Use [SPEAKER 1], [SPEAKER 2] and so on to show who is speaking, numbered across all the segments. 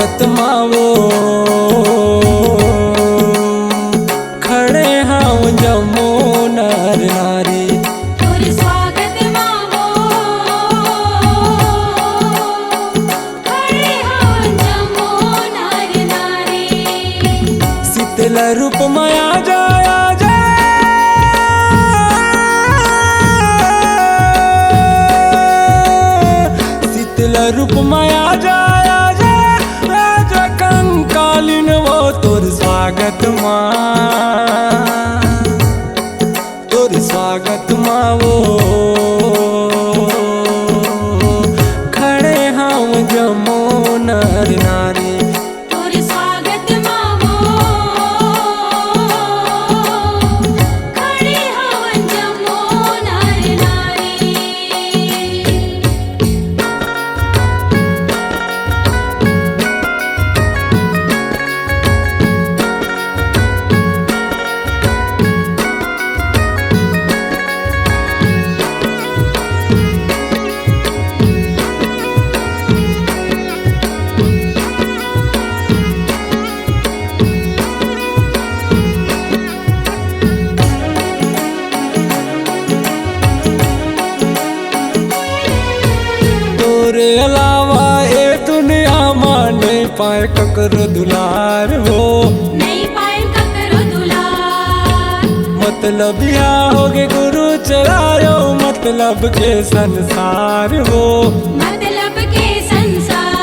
[SPEAKER 1] स्वागत मावो खड़े हाँ जमो नर नारी।
[SPEAKER 2] तोर स्वागत मावो खड़े हाँ जमो नर नारी।
[SPEAKER 1] शीतल रूप माया जाया जा शीतल रूप माया जाया जा राजा कंकालिन वो तोर स्वागत माँ तोर स्वागत माँ वो खड़े हम जमो नर नारी।
[SPEAKER 2] तोर स्वागत मावो खड़े हाँ जमो नर नारी।
[SPEAKER 1] तोरे अलावा ए दुनिया माने पाए ककरो दुलार हो।
[SPEAKER 2] नहीं पाए ककरो दुलार।
[SPEAKER 1] मतलब यहाँ होगे गुरु चरायो मतलब के संसार हो।
[SPEAKER 2] मतलब के संसार।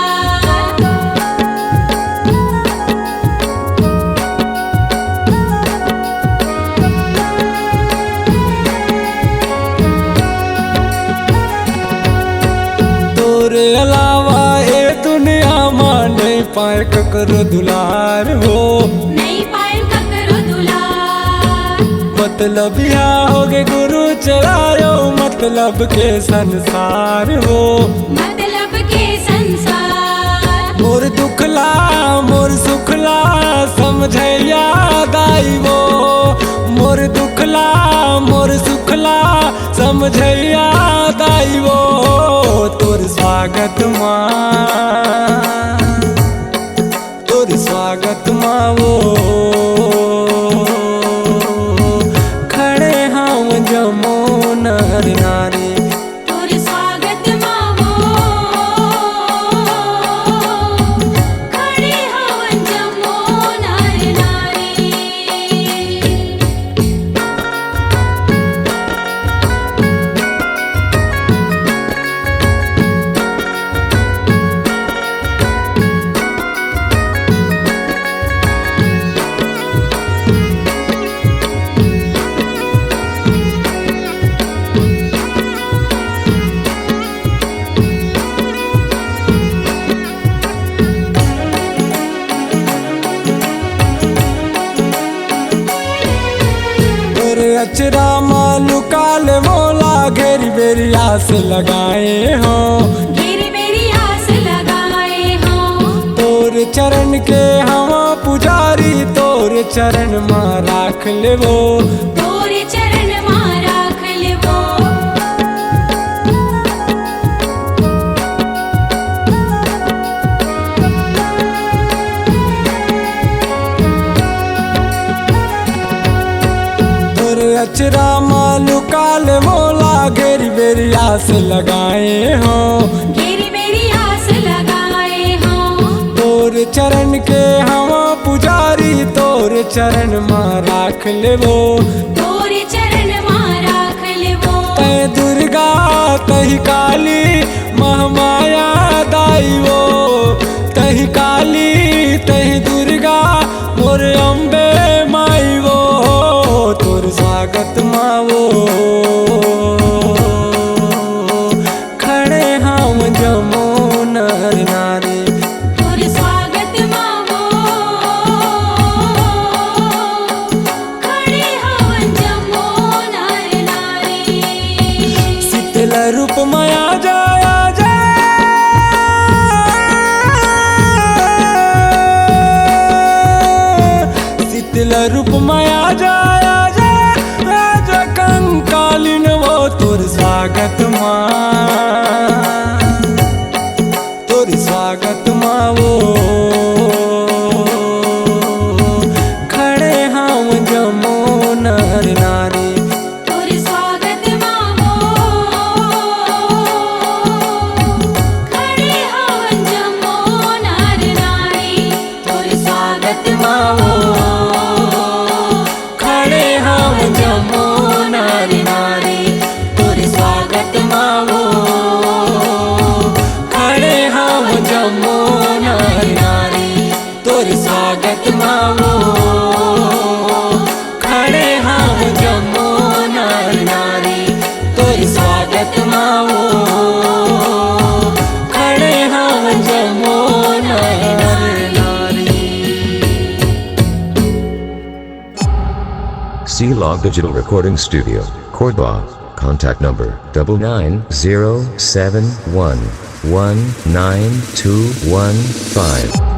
[SPEAKER 1] तोरे अलावा ए दुनिया माने पाए ककरो दुलार हो।
[SPEAKER 2] नहीं पाए ककरो दुलार।
[SPEAKER 1] मतलब यहाँ होगे गुरु चरायो मतलब के संसार हो।
[SPEAKER 2] मतलब के संसार।
[SPEAKER 1] मोर दुखला मोर सुखला समझैया दाई वो। मोर दुखला मोर सुखला समझैया दाई वो तोर स्वागत माँ तोर स्वागत माँ वो खड़े हम जमो नर नारी।
[SPEAKER 2] तोर स्वागत मावो खड़े हाँ जमो नर नारी।
[SPEAKER 1] तोरे अचरा मालू काल मोला घेरी बेरी आस लगाए हो।
[SPEAKER 2] घेरी मेरी आस लगाए हो।
[SPEAKER 1] तोर चरण के हवा पुजारी तोर चरण माँ राख लेवो।
[SPEAKER 2] तोर चरण माँ राख लेवो।
[SPEAKER 1] तोरे अचरा मालू काल मोला घेरी बेरी आस लगाए हो।
[SPEAKER 2] घेरी मेरी आस लगाए हो।
[SPEAKER 1] तोर चरण के हवा पुजारी तोर चरण माँ राख लेवो।
[SPEAKER 2] तोर चरण माँ राख लेवो।
[SPEAKER 1] तै दुर्गा तही काली महामाया दाई वो। तही काली तही दुर्गा मोर अम्बे माई वो तोर स्वागत माँ वो खड़े हम जमो नर नारी।
[SPEAKER 2] तोर स्वागत मावो खड़े हाँ जमो नर नारी।
[SPEAKER 1] शीतल रूप माया जाया जा शीतल रूप माया जाया जा राजा कंकालिन वो तोर स्वागत माँ तोर स्वागत माँ वो
[SPEAKER 3] Log Digital Recording Studio, Cordoba. Contact number 9907119215.